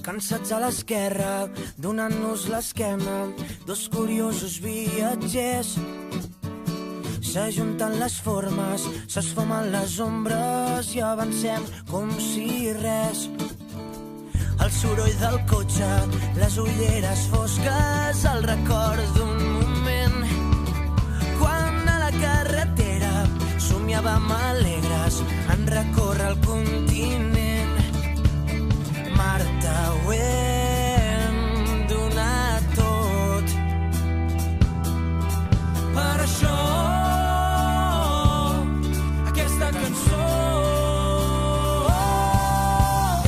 Cansats a l'esquerra, donant-nos l'esquema, dos curiosos viatgers. S'ajunten les formes, s'esfumen les ombres i avancem com si res. El soroll del cotxe, les ulleres fosques, el record d'un moment. Quan a la carretera somiàvem alegres en recórrer el continent. Marta, ho hem donat tot. Per això aquesta cançó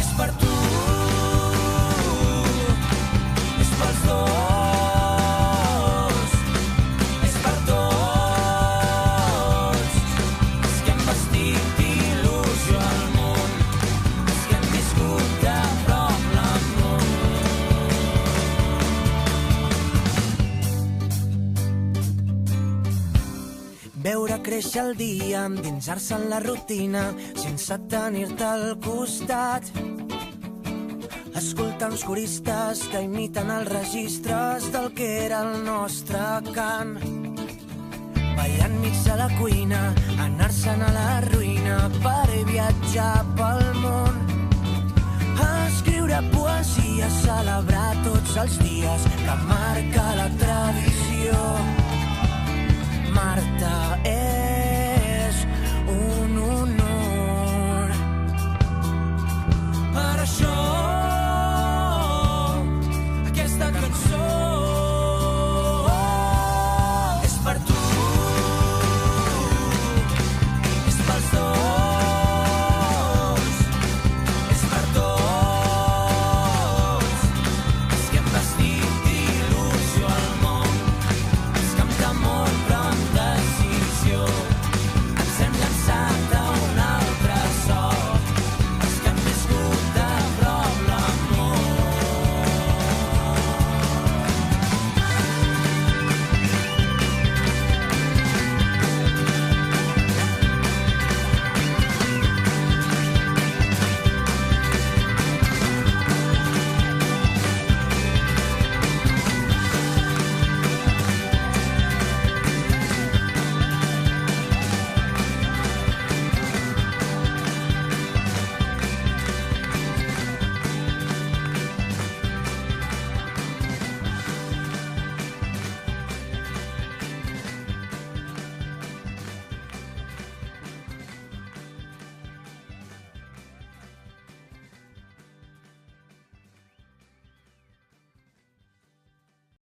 és per tu, és pels dos, és per tots, els que hem vestit d'il·lusió al món, els que hem viscut de prop l'amor. Veure créixer el dia, endinsar-se en la rutina, sense tenir-te al costat. Escoltar uns coristes que imiten els registres del que era el nostre cant. Ballar enmig de la cuina, anar-se'n a la ruïna per viatjar pel món. Escriure poesia, celebrar tots els dies que marca la tradició. Marta,